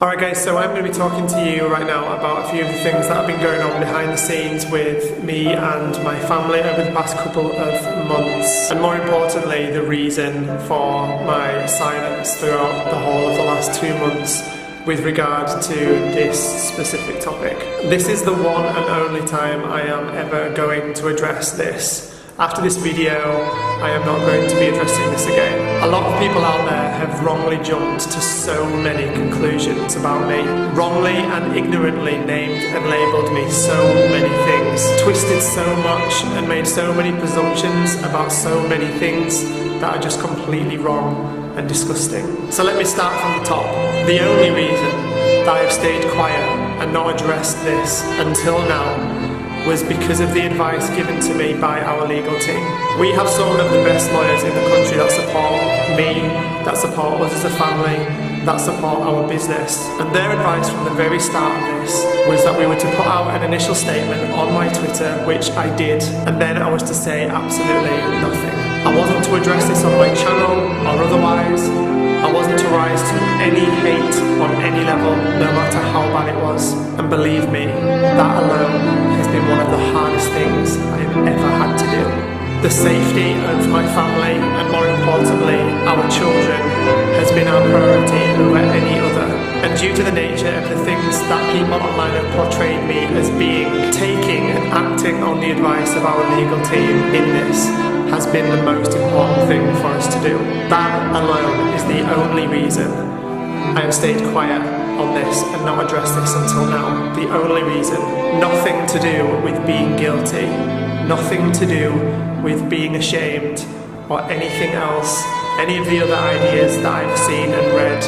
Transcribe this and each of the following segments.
Alright guys, so I'm going to be talking to you right now about a few of the things that have been going on behind the scenes with me and my family over the past couple of months. And more importantly, the reason for my silence throughout the whole of the last 2 months with regard to this specific topic. This is the one and only time I am ever going to address this. After this video, I am not going to be addressing this again. A lot of people out there have wrongly jumped to so many conclusions about me. Wrongly and ignorantly named and labelled me so many things. Twisted so much and made so many presumptions about so many things that are just completely wrong and disgusting. So let me start from the top. The only reason that I have stayed quiet and not addressed this until now was because of the advice given to me by our legal team. We have some of the best lawyers in the country that support me, that support us as a family, that support our business. And their advice from the very start of this was that we were to put out an initial statement on my Twitter, which I did, and then I was to say absolutely nothing. I wasn't to address this on my channel or otherwise. I wasn't to rise to any hate on any level, no matter how bad it was. And believe me, that alone has been one of the hardest things I have ever had to do. The safety of my family, and more importantly, our children, has been our priority over any other. And due to the nature of the things that people online have portrayed me as being, taking and acting on the advice of our legal team in this, has been the most important thing for us to do. That alone is the only reason I have stayed quiet on this and not addressed this until now. The only reason. Nothing to do with being guilty, nothing to do with being ashamed or anything else, any of the other ideas that I've seen and read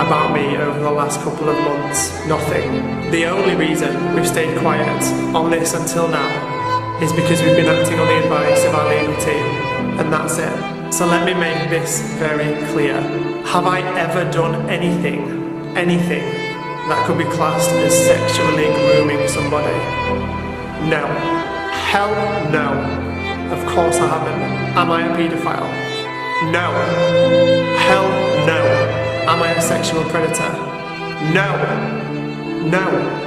about me over the last couple of months. Nothing. The only reason we've stayed quiet on this until now is because we've been acting on the advice of our legal team, and that's it. So let me make this very clear. Have I ever done anything that could be classed as sexually grooming somebody? No. Hell no. Of course I haven't. Am I a paedophile? No. Hell no. Am I a sexual predator? No. No.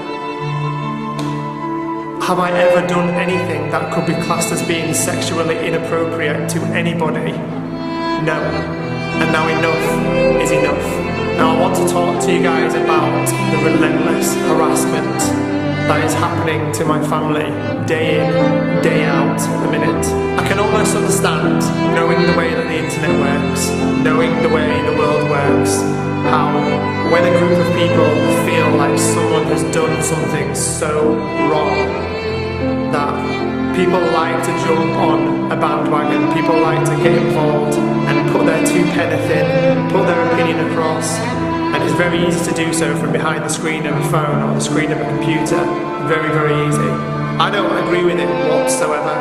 Have I ever done anything that could be classed as being sexually inappropriate to anybody? No. And now enough is enough. Now I want to talk to you guys about the relentless harassment that is happening to my family day in, day out at the minute. I can almost understand, knowing the way that the internet works, knowing the way the world works, how when a group of people feel like someone has done something so wrong, that people like to jump on a bandwagon, people like to get involved and put their 2 pence in, put their opinion across, and it's very easy to do so from behind the screen of a phone or the screen of a computer. Very, very easy. I don't agree with it whatsoever.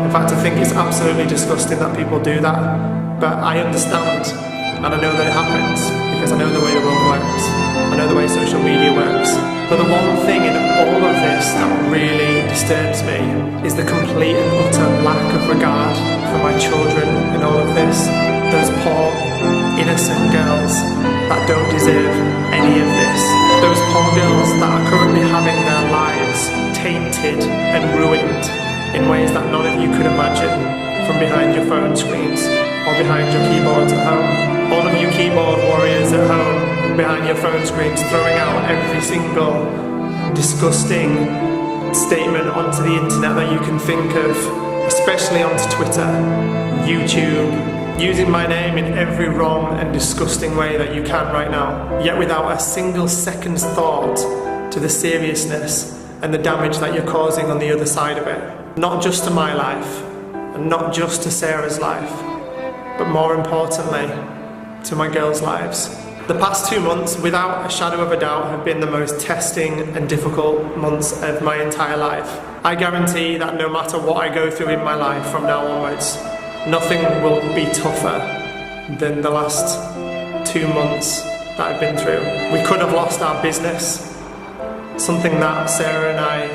In fact, I think it's absolutely disgusting that people do that, but I understand and I know that it happens because I know the way the world works. I know the way social media works. But the one thing in all of this that really disturbs me is the complete and utter lack of regard for my children in all of this. Those poor, innocent girls that don't deserve any of this. Those poor girls that are currently having their lives tainted and ruined in ways that none of you could imagine from behind your phone screens or behind your keyboards at home. All of you keyboard warriors at home behind your phone screens throwing out every single disgusting statement onto the internet that you can think of, especially onto Twitter, YouTube, using my name in every wrong and disgusting way that you can right now, yet without a single second's thought to the seriousness and the damage that you're causing on the other side of it. Not just to my life, and not just to Sarah's life, but more importantly, to my girls' lives. The past 2 months, without a shadow of a doubt, have been the most testing and difficult months of my entire life. I guarantee that no matter what I go through in my life from now onwards, nothing will be tougher than the last 2 months that I've been through. We could have lost our business, something that Sarah and I,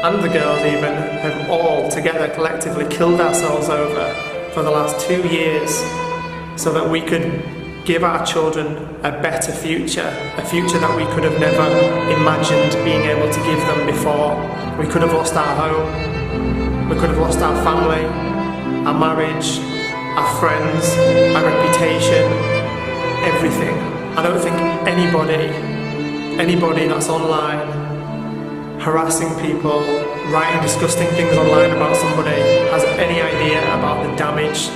and the girls even, have all together collectively killed ourselves over for the last 2 years, so that we could give our children a better future, a future that we could have never imagined being able to give them before. We could have lost our home, we could have lost our family, our marriage, our friends, our reputation, everything. I don't think anybody that's online harassing people, writing disgusting things online about somebody has any idea about the damage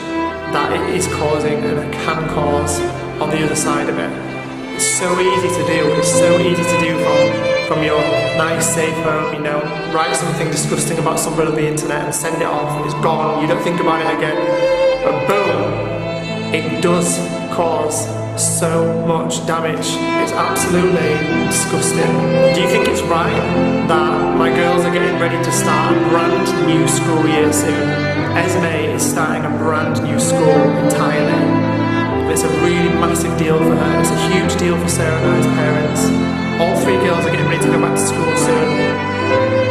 that it is causing and it can cause on the other side of it. It's so easy to do. It's so easy to do from your nice, safe home, you know, write something disgusting about somebody on the internet and send it off and it's gone. You don't think about it again. But boom, it does cause so much damage. It's absolutely disgusting. Do you think it's right that my girls are getting ready to start a brand new school year soon? Esme is starting a brand new school entirely. It's a really massive deal for her. It's a huge deal for Sarah and I's parents. All three girls are getting ready to go back to school soon.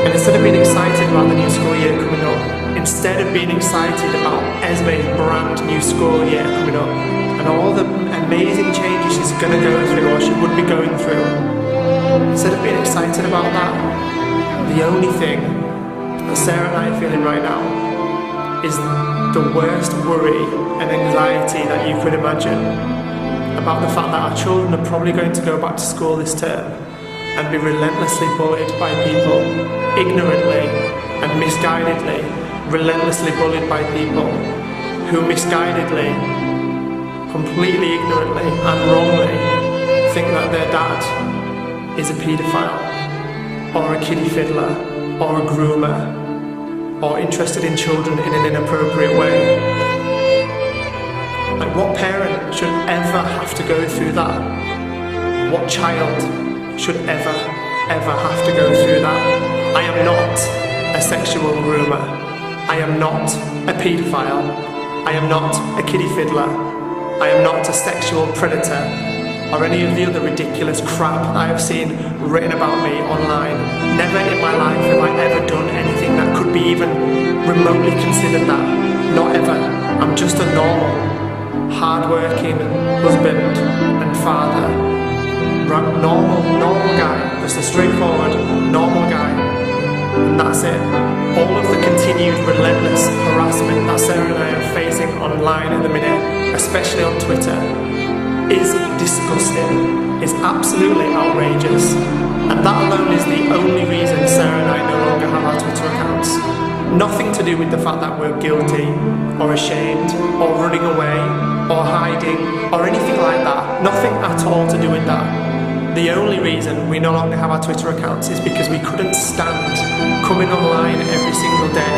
And instead of being excited about the new school year coming up, instead of being excited about Esme's brand new school year coming up, and all the amazing changes she's going to go through, or she would be going through, instead of being excited about that, the only thing that Sarah and I are feeling right now is the worst worry and anxiety that you could imagine about the fact that our children are probably going to go back to school this term and be relentlessly bullied by people, ignorantly and misguidedly, relentlessly bullied by people who misguidedly, completely ignorantly and wrongly think that their dad is a paedophile or a kiddie fiddler or a groomer or interested in children in an inappropriate way. Like, what parent should ever have to go through that? What child should ever have to go through that? I am not a sexual groomer. I am not a paedophile. I am not a kiddie fiddler. I am not a sexual predator or any of the other ridiculous crap I have seen written about me online. Never in my life have I ever done anything that could be even remotely considered that. Not ever. I'm just a normal, hard-working husband and father. Normal guy. Just a straightforward, normal guy. And that's it. All of the continued relentless harassment that Sarah and I are facing online at the minute, especially on Twitter, is disgusting, is absolutely outrageous. And that alone is the only reason Sarah and I no longer have our Twitter accounts. Nothing to do with the fact that we're guilty, or ashamed, or running away, or hiding, or anything like that. Nothing at all to do with that. The only reason we no longer have our Twitter accounts is because we couldn't stand coming online every single day,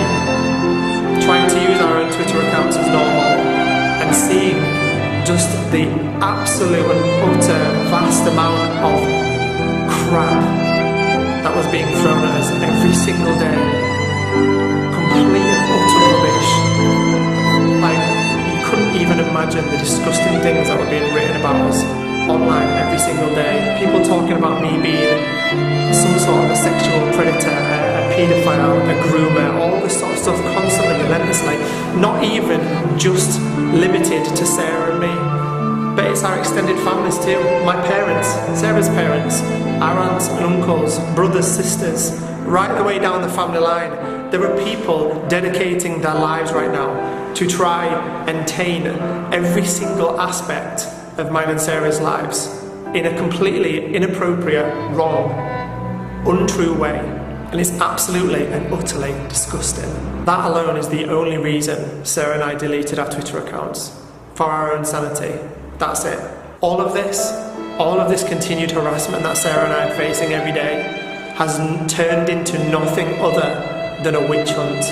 trying to use our own Twitter accounts as normal, and seeing just the absolute and utter vast amount of crap that was being thrown at us every single day. Complete and utter rubbish. Like, you couldn't even imagine the disgusting things that were being written about us online every single day. People talking about me being some sort of a sexual predator, a paedophile, a groomer, all this sort of stuff constantly, relentlessly. Not even just limited to Sarah and me, but it's our extended families too. My parents, Sarah's parents, our aunts and uncles, brothers, sisters, right the way down the family line. There are people dedicating their lives right now to try and tame every single aspect of mine and Sarah's lives in a completely inappropriate, wrong, untrue way. And it's absolutely and utterly disgusting. That alone is the only reason Sarah and I deleted our Twitter accounts. For our own sanity. That's it. All of this continued harassment that Sarah and I are facing every day has turned into nothing other than a witch hunt.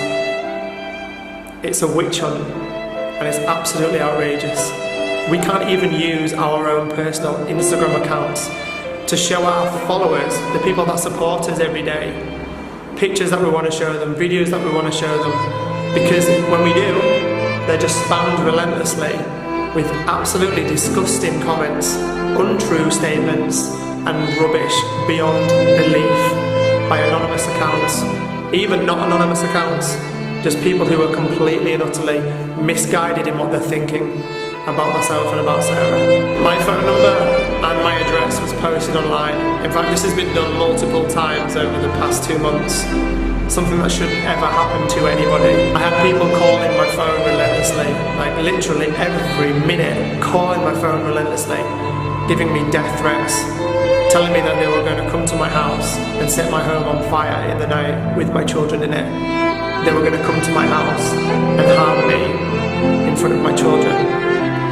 It's a witch hunt, and it's absolutely outrageous. We can't even use our own personal Instagram accounts to show our followers, the people that support us every day, pictures that we want to show them, videos that we want to show them, because when we do, they're just spammed relentlessly with absolutely disgusting comments, untrue statements, and rubbish beyond belief by anonymous accounts, even not anonymous accounts, just people who are completely and utterly misguided in what they're thinking. about myself and about Sarah. My phone number and my address was posted online. In fact, this has been done multiple times over the past 2 months. Something that shouldn't ever happen to anybody. I had people calling my phone relentlessly, like literally every minute, calling my phone relentlessly, giving me death threats, telling me that they were going to come to my house and set my home on fire in the night with my children in it. They were going to come to my house and harm me in front of my children.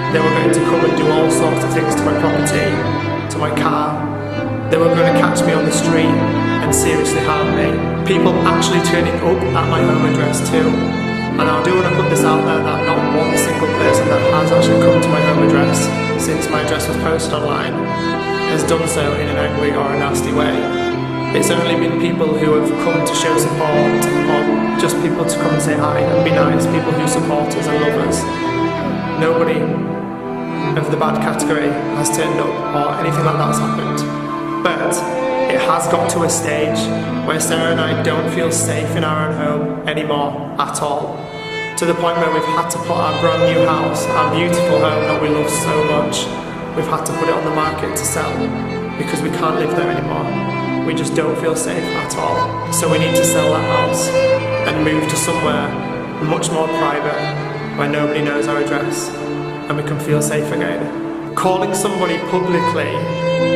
They were going to come and do all sorts of things to my property, to my car. They were going to catch me on the street and seriously harm me. People actually turning up at my home address too. And I do want to put this out there that not one single person that has actually come to my home address since my address was posted online has done so in an angry or a nasty way. It's only been people who have come to show support, or just people to come and say hi and be nice, people who support us and love us. Nobody of the bad category has turned up or anything like that's happened. But it has got to a stage where Sarah and I don't feel safe in our own home anymore at all. To the point where we've had to put our brand new house, our beautiful home that we love so much, we've had to put it on the market to sell because we can't live there anymore. We just don't feel safe at all. So we need to sell that house and move to somewhere much more private where nobody knows our address and we can feel safe again. Calling somebody publicly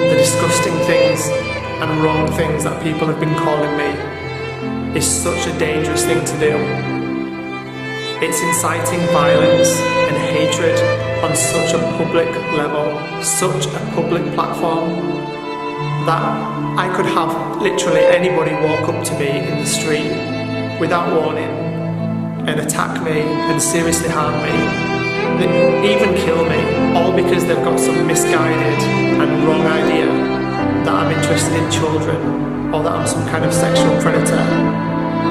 the disgusting things and wrong things that people have been calling me is such a dangerous thing to do. It's inciting violence and hatred on such a public level, such a public platform, that I could have literally anybody walk up to me in the street without warning and attack me and seriously harm me, even kill me, all because they've got some misguided and wrong idea that I'm interested in children or that I'm some kind of sexual predator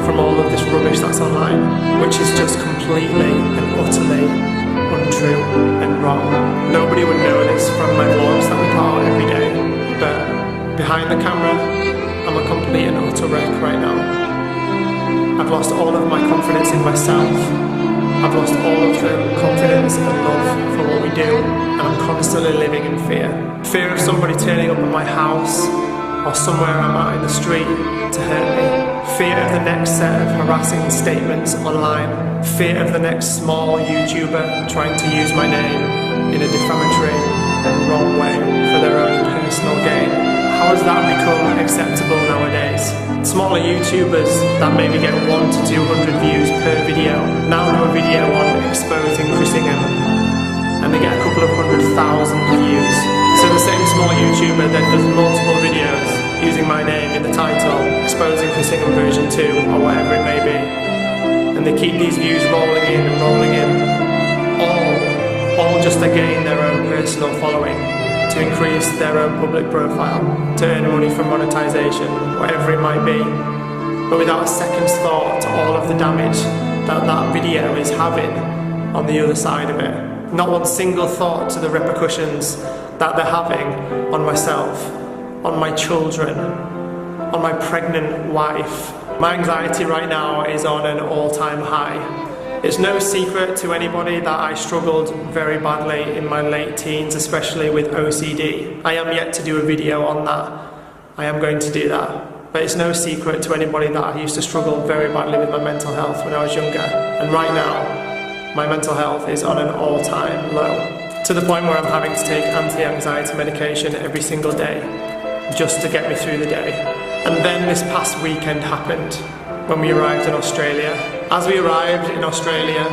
from all of this rubbish that's online, which is just completely and utterly untrue and wrong. Nobody would know this from my vlogs that we put out every day, but behind the camera, I'm a complete and utter wreck right now. I've lost all of my confidence in myself. I've lost all of the confidence and love for what we do, and I'm constantly living in fear. Fear of somebody turning up at my house or somewhere I'm at in the street to hurt me. Fear of the next set of harassing statements online. Fear of the next small YouTuber trying to use my name in a defamatory and wrong way for their own personal gain. How has that become acceptable nowadays? Smaller YouTubers that maybe get 100 to 200 views per video now do a video on exposing Chris Ingham and they get a couple of 100,000 views. So the same small YouTuber then does multiple videos using my name in the title, exposing Chris Ingham version 2 or whatever it may be. And they keep these views rolling in and rolling in, all just to gain their own personal following, to increase their own public profile, to earn money from monetization, whatever it might be, but without a second's thought to all of the damage that that video is having on the other side of it. Not one single thought to the repercussions that they're having on myself, on my children, on my pregnant wife. My anxiety right now is on an all-time high. It's no secret to anybody that I struggled very badly in my late teens, especially with OCD. I am yet to do a video on that. I am going to do that. But it's no secret to anybody that I used to struggle very badly with my mental health when I was younger. And right now, my mental health is on an all-time low, to the point where I'm having to take anti-anxiety medication every single day just to get me through the day. And then this past weekend happened when we arrived in Australia. As we arrived in Australia,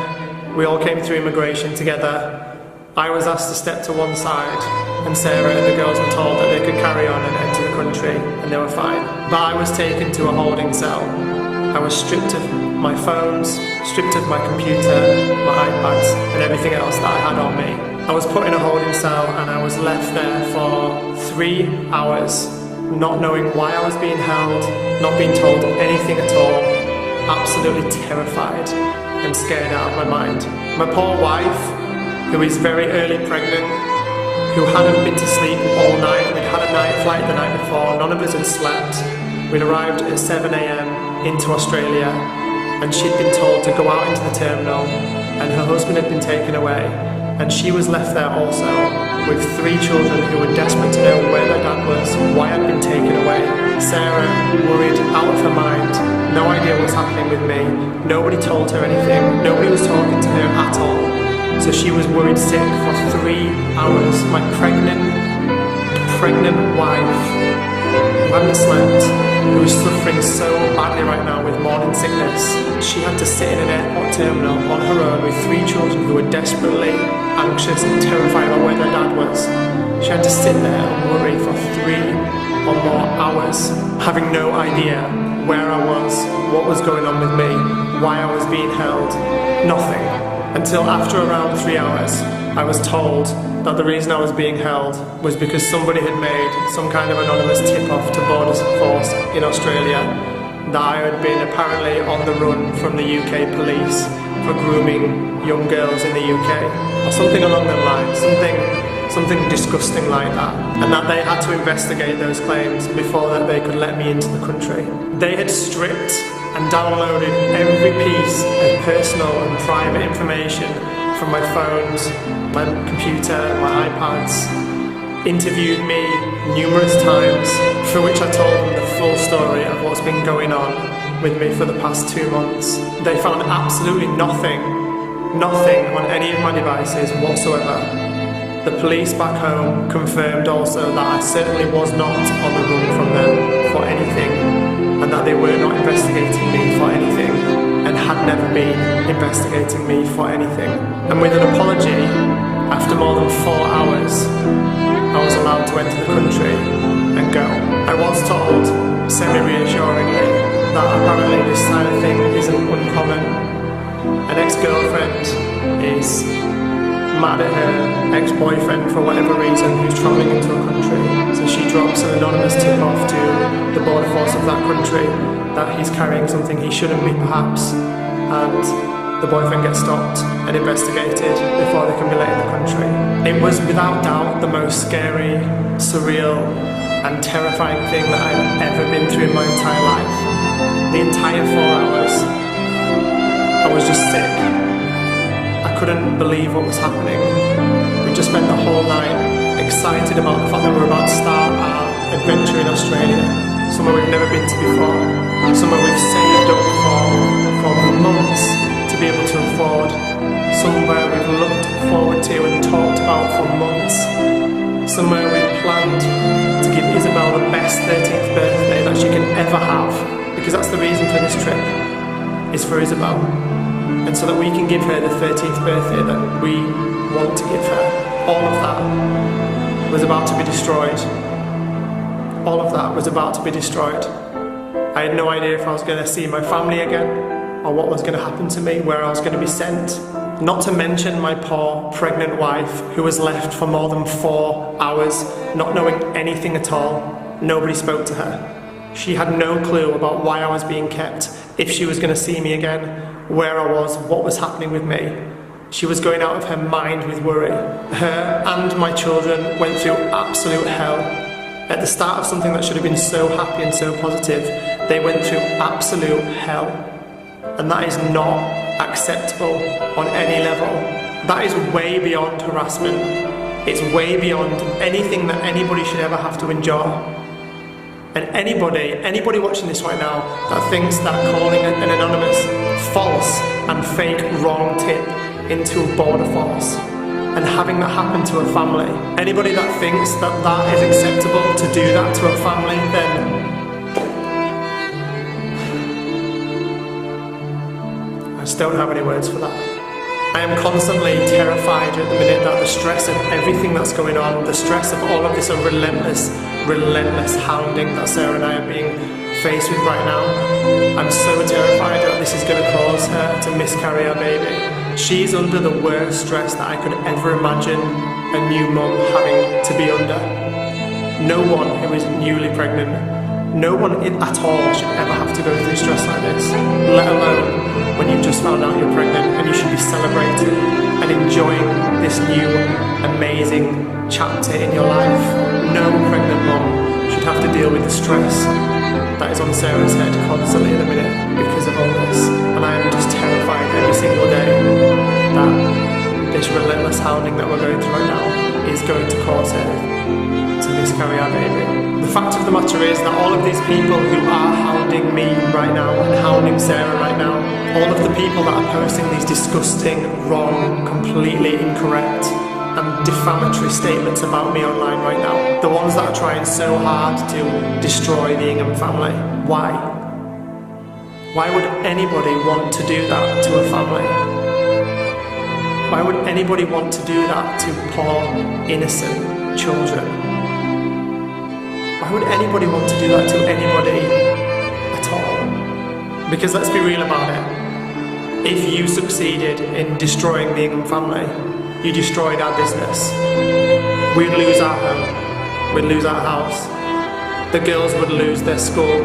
we all came through immigration together. I was asked to step to one side, and Sarah and the girls were told that they could carry on and enter the country, and they were fine. But I was taken to a holding cell. I was stripped of my phones, stripped of my computer, my iPads, and everything else that I had on me. I was put in a holding cell and I was left there for 3 hours, not knowing why I was being held, not being told anything at all, absolutely terrified and scared out of my mind. My poor wife, who is very early pregnant, who hadn't been to sleep all night. We'd had a night flight the night before, none of us had slept. We'd arrived at 7 AM into Australia, and she'd been told to go out into the terminal, and her husband had been taken away, And she was left there also with 3 children who were desperate to know where their dad was, why I'd been taken away. Sarah, worried, out of her mind, no idea what's happening with me. Nobody told her anything. Nobody was talking to her at all. So she was worried sick for 3 hours. My pregnant wife, who hadn't slept, who was suffering so badly right now with morning sickness. She had to sit in an airport terminal on her own with 3 children who were desperately anxious and terrified about where their dad was. She had to sit there and worry for 3 or more hours, having no idea where I was, what was going on with me, why I was being held, nothing. Until after around 3 hours, I was told that the reason I was being held was because somebody had made some kind of anonymous tip-off to Border Force in Australia that I had been apparently on the run from the UK police for grooming young girls in the UK, or something along those lines, something disgusting like that, and that they had to investigate those claims before that they could let me into the country. They had stripped and downloaded every piece of personal and private information from my phones, my computer, my iPads, interviewed me numerous times, for which I told them the full story of what's been going on with me for the past 2 months. They found absolutely nothing on any of my devices whatsoever. The police back home confirmed also that I certainly was not on the run from them for anything, and that they were not investigating me for anything, and had never been investigating me for anything. And with an apology, after more than 4 hours, I was allowed to enter the country and go. I was told, semi-reassuringly, that apparently this kind of thing isn't uncommon. An ex-girlfriend is mad at her ex-boyfriend for whatever reason who's travelling into a country, so she drops an anonymous tip-off to the border force of that country that he's carrying something he shouldn't be perhaps, and the boyfriend gets stopped and investigated before they can be let in the country. It was without doubt the most scary, surreal and terrifying thing that I've ever been through in my entire life. The entire 4 hours, I was just sick. I couldn't believe what was happening. We just spent the whole night excited about the fact that we were about to start our adventure in Australia, somewhere we've never been to before, somewhere we've saved up for months to be able to afford, somewhere we've looked forward to and talked about for months, somewhere we've planned to give Isabel the best 13th birthday that she can ever have, because that's the reason for this trip, is for Isabel. And so that we can give her the 13th birthday that we want to give her. All of that was about to be destroyed. All of that was about to be destroyed. I had no idea if I was going to see my family again, or what was going to happen to me, where I was going to be sent. Not to mention my poor pregnant wife, who was left for more than 4 hours, not knowing anything at all. Nobody spoke to her. She had no clue about why I was being kept, if she was going to see me again, where I was, what was happening with me. She was going out of her mind with worry. Her and my children went through absolute hell. At the start of something that should have been so happy and so positive, they went through absolute hell. And that is not acceptable on any level. That is way beyond harassment. It's way beyond anything that anybody should ever have to endure. And anybody watching this right now that thinks that calling an anonymous false and fake wrong tip into a border force and having that happen to a family, anybody that thinks that that is acceptable to do that to a family, then I just don't have any words for that. I am constantly terrified at the minute that the stress of everything that's going on, the stress of all of this relentless hounding that Sarah and I are being faced with right now, I'm so terrified that this is going to cause her to miscarry our baby. She's under the worst stress that I could ever imagine a new mum having to be under. No one who is newly pregnant, no one at all should ever have to go through stress like this, let alone when you've just found out you're pregnant, and you should be celebrating and enjoying this new amazing chapter in your life. No pregnant mum should have to deal with the stress that is on Sarah's head constantly at the minute because of all this, and I am just terrified every single day that this relentless hounding that we're going through right now is going to cause her to miscarry our baby. The fact of the matter is that all of these people who are hounding me right now and hounding Sarah right now, all of the people that are posting these disgusting, wrong, completely incorrect and defamatory statements about me online right now, the ones that are trying so hard to destroy the Ingham family, why? Why would anybody want to do that to a family? Why would anybody want to do that to poor, innocent children? Why would anybody want to do that to anybody at all? Because let's be real about it. If you succeeded in destroying the Ingham family, you destroyed our business. We'd lose our home. We'd lose our house. The girls would lose their school.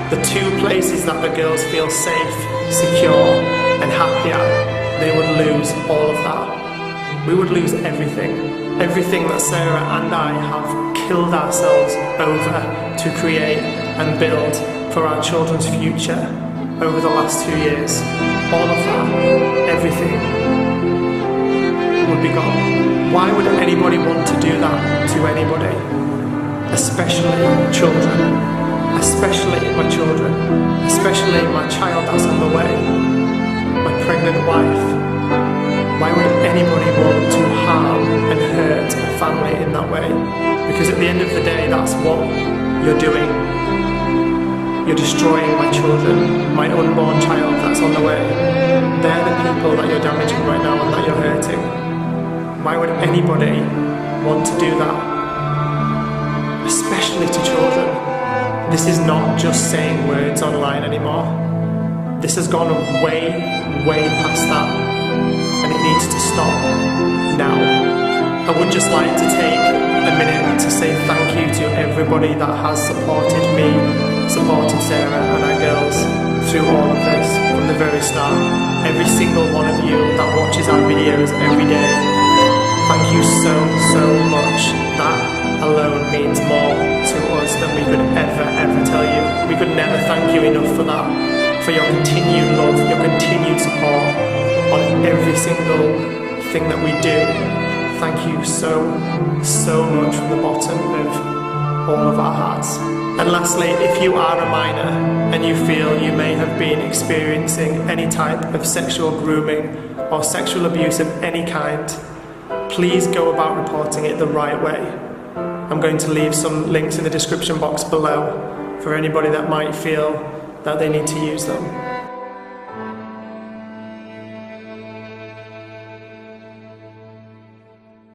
The two places that the girls feel safe, secure, and happy at, they would lose all of that. We would lose everything. Everything that Sarah and I have killed ourselves over to create and build for our children's future over the last 2 years. All of that, everything, would be gone. Why would anybody want to do that to anybody? Especially children. Especially my children. Especially my child that's on the way. My pregnant wife. Why would anybody want to harm and hurt a family in that way? Because at the end of the day, that's what you're doing. You're destroying my children, my unborn child that's on the way. They're the people that you're damaging right now and that you're hurting. Why would anybody want to do that? Especially to children. This is not just saying words online anymore. This has gone way, way past that. And it needs to stop now. I would just like to take a minute to say thank you to everybody that has supported me, supported Sarah and our girls through all of this from the very start. Every single one of you that watches our videos every day, thank you so, so much. That alone means more to us than we could ever tell you. We could never thank you enough for that, for your continued love, your continued support on every single thing that we do. Thank you so, so much from the bottom of all of our hearts. And lastly, if you are a minor and you feel you may have been experiencing any type of sexual grooming or sexual abuse of any kind, please go about reporting it the right way. I'm going to leave some links in the description box below for anybody that might feel that they need to use them.